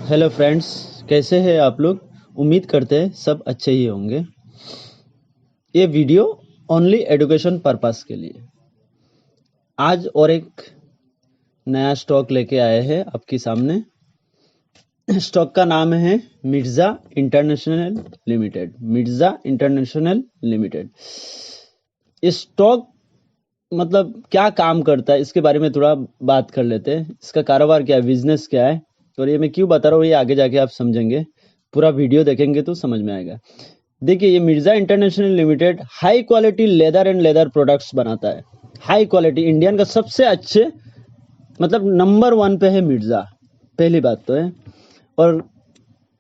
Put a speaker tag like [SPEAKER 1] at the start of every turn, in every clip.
[SPEAKER 1] Hello friends, कैसे हैं आप लोग। उम्मीद करते हैं सब अच्छे ही होंगे। ये वीडियो ओनली एजुकेशन पर्पस के लिए आज और एक नया स्टॉक लेके आए हैं आपके सामने। स्टॉक का नाम है Mirza international limited. Mirza international limited ये स्टॉक मतलब क्या काम करता है इसके बारे में थोड़ा बात कर लेते हैं। इसका कारोबार क्या है, बिजनेस क्या है, और ये मैं क्यों बता रहा हूँ ये आगे जाके आप समझेंगे। पूरा वीडियो देखेंगे तो समझ में आएगा। देखिए, ये Mirza international limited high quality leather and leather products बनाता है। हाई क्वालिटी इंडियन का सबसे अच्छे मतलब नंबर 1 पे है मिर्जा, पहली बात तो है। और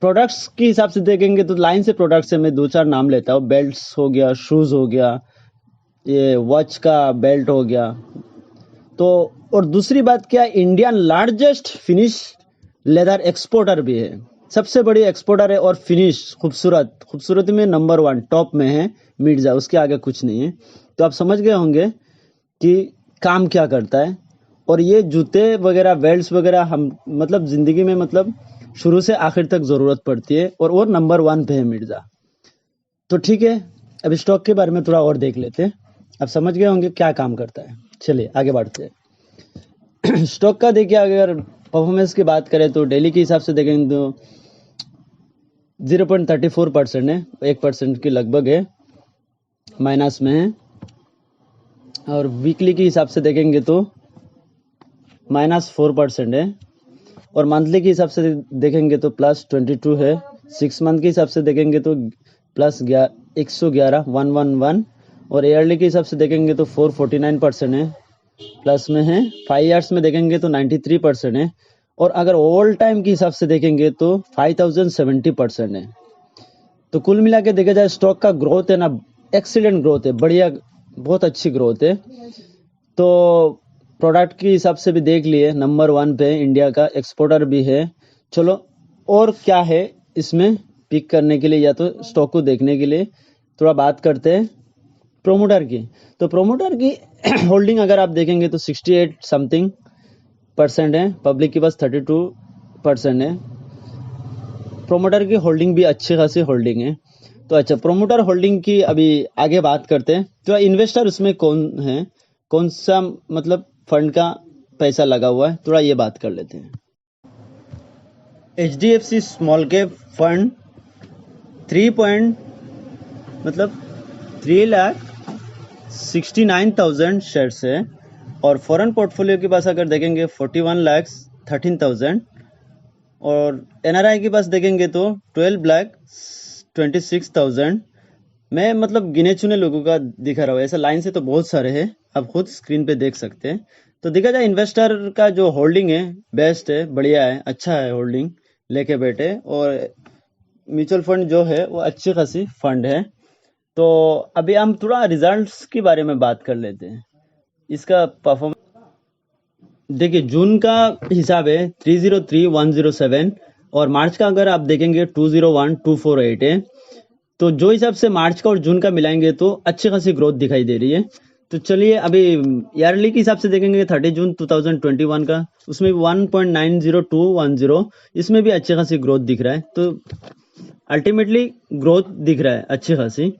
[SPEAKER 1] प्रोडक्ट्स के हिसाब से देखेंगे तो लाइन से प्रोडक्ट्स है, मैं 2-4 नाम लेता हूँ। बेल्ट्स हो गया, शूज हो गया, ये वॉच का बेल्ट हो गया। तो और दूसरी बात क्या, India largest finish leather exporter भी है, सबसे बड़ी एक्सपोर्टर है। और फिनिश खूबसूरती में नंबर 1 टॉप में है मिर्जा, उसके आगे कुछ नहीं है। तो आप समझ गए होंगे कि काम क्या करता है। और ये जूते वगैरह बेल्ट्स वगैरह हम मतलब जिंदगी में मतलब शुरू से आखिर तक जरूरत पड़ती है, और वो नंबर 1 पे है मिर्जा। तो ठीक है, अब स्टॉक के बारे में थोड़ा और देख लेते हैं। आप समझ गए होंगे क्या काम करता है। चलिए आगे बढ़ते हैं। स्टॉक का देखिए, अगर परफॉर्मेंस की बात करें तो डेली के हिसाब से देखेंगे तो 0.34% है, 1% की लगभग है, माइनस में है। और वीकली के हिसाब से देखेंगे तो -4% है। और मंथली के हिसाब से देखेंगे तो +22 है। 6 मंथ के हिसाब से देखेंगे तो +111 111। और ईयरली के हिसाब से देखेंगे तो 449% है, प्लस में है। 5 ईयर्स में देखेंगे तो 93% है। और अगर ऑल टाइम के हिसाब से देखेंगे तो 5070% है। तो कुल मिला के देखा जाए स्टॉक का ग्रोथ है ना, एक्सीलेंट ग्रोथ है, बढ़िया, बहुत अच्छी ग्रोथ है। तो प्रोडक्ट के हिसाब से भी देख लिए नंबर 1 पे इंडिया का, एक्सपोर्टर भी है। चलो और क्या है इसमें पिक करने के लिए या तो स्टॉक को देखने के लिए थोड़ा बात करते हैं प्रोमोटर की। तो प्रोमोटर की होल्डिंग अगर आप देखेंगे तो 68 समथिंग % है, पब्लिक के पास 32% है। प्रोमोटर की होल्डिंग भी अच्छी खासी होल्डिंग है। तो अच्छा, प्रोमोटर होल्डिंग की अभी आगे बात करते हैं। तो इन्वेस्टर उसमें कौन है, कौन सा मतलब फंड का पैसा लगा हुआ है, थोड़ा ये बात कर लेते हैं। HDFC small cap fund 3.69,000 shares है। और फॉरेन पोर्टफोलियो के पास अगर देखेंगे 41,13,000। और NRI के पास देखेंगे तो 12,26,000। मैं मतलब गिने चुने लोगों का दिखा रहा हूँ, ऐसा लाइन से तो बहुत सारे हैं, आप खुद स्क्रीन पे देख सकते हैं। तो देखा जाए इन्वेस्टर का जो होल्डिंग है बेस्ट है, बढ़िया है, अच्छा है होल्डिंग लेके बैठे। और म्यूचुअल फंड जो है वो अच्छी खासी फंड है। तो अभी हम थोड़ा रिजल्ट्स के बारे में बात कर लेते हैं। इसका परफॉर्मेंस देखिए, जून का हिसाब है 303,107। और मार्च का अगर आप देखेंगे 201,248 है। तो जो हिसाब से मार्च का और जून का मिलाएंगे तो अच्छी खासी ग्रोथ दिखाई दे रही है। तो चलिए अभी ईयरली के हिसाब से देखेंगे 30 जून 2021 का, उसमें भी 1.90210, इसमें भी अच्छी खासी ग्रोथ दिख रहा है। तो अल्टीमेटली ग्रोथ दिख रहा है अच्छी खासी।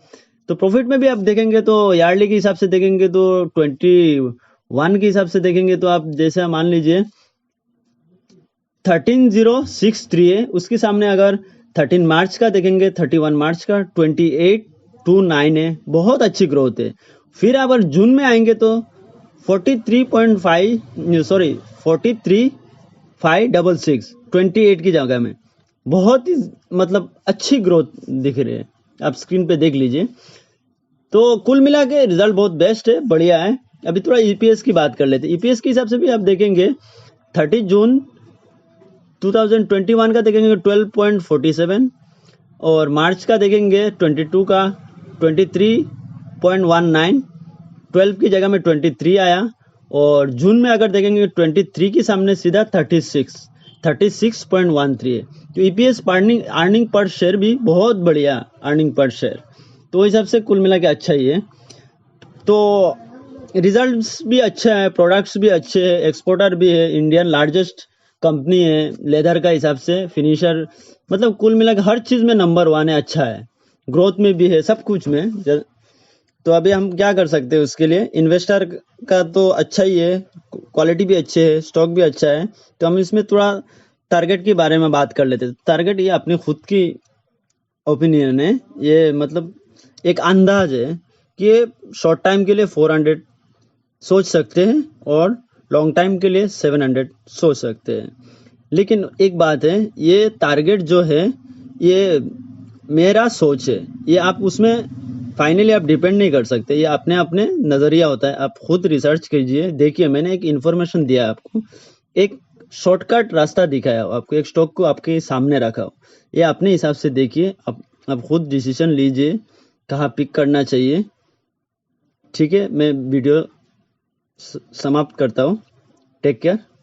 [SPEAKER 1] तो प्रॉफिट में भी आप देखेंगे तो ईयरली के हिसाब से देखेंगे तो 21 के हिसाब से देखेंगे तो आप जैसे मान लीजिए 13,063 है, उसके सामने अगर 13 मार्च का देखेंगे 31 मार्च का 2829 है, बहुत अच्छी ग्रोथ है। फिर अगर जून में आएंगे तो 43,566 28 की जगह में, बहुत ही मतलब अच्छी ग्रोथ दिख रही है, आप स्क्रीन पे देख लीजिए। तो कुल मिला के रिजल्ट बहुत बेस्ट है, बढ़िया है। अभी थोड़ा EPS की बात कर लेते हैं। EPS के हिसाब से भी आप देखेंगे 30 जून 2021 का देखेंगे 12.47। और मार्च का देखेंगे 22 का 23.19, 12 की जगह में 23 आया। और जून में अगर देखेंगे 23 के सामने सीधा 36.13 है। तो EPS अर्निंग पर शेयर भी बहुत बढ़िया अर्निंग पर शेयर, तो हिसाब से कुल मिला के अच्छा ही है। तो रिजल्ट्स भी अच्छा है, प्रोडक्ट्स भी अच्छे हैं, एक्सपोर्टर भी है, इंडियन लार्जेस्ट कंपनी है, लेदर का हिसाब से फिनिशर, मतलब कुल मिलाकर हर चीज में नंबर 1 है, अच्छा है, ग्रोथ में भी है, सब कुछ में तो अभी हम क्या कर सकते हैं उसके लिए, इन्वेस्टर का तो अच्छा ही है, क्वालिटी भी अच्छी है, स्टॉक भी अच्छा है, तो हम इसमें थोड़ा टारगेट के बारे में बात कर लेते हैं। टारगेट ये अपनी खुद की ओपिनियन है, ये मतलब एक अंदाज है कि शॉर्ट टाइम के लिए 400 सोच सकते हैं और लॉन्ग टाइम के लिए 700 सोच सकते हैं। लेकिन एक बात है, ये टारगेट जो है ये मेरा सोच है, ये आप उसमें फाइनली आप डिपेंड नहीं कर सकते, ये अपने अपने नजरिया होता है, आप खुद रिसर्च कीजिए। देखिए मैंने एक इन्फॉर्मेशन दिया आपको, एक शॉर्टकट रास्ता दिखाया हो आपको, एक स्टॉक को आपके सामने रखा हो, ये अपने हिसाब से देखिए, आप खुद डिसीजन लीजिए कहाँ पिक करना चाहिए। ठीक है, मैं वीडियो समाप्त करता हूँ। Take care.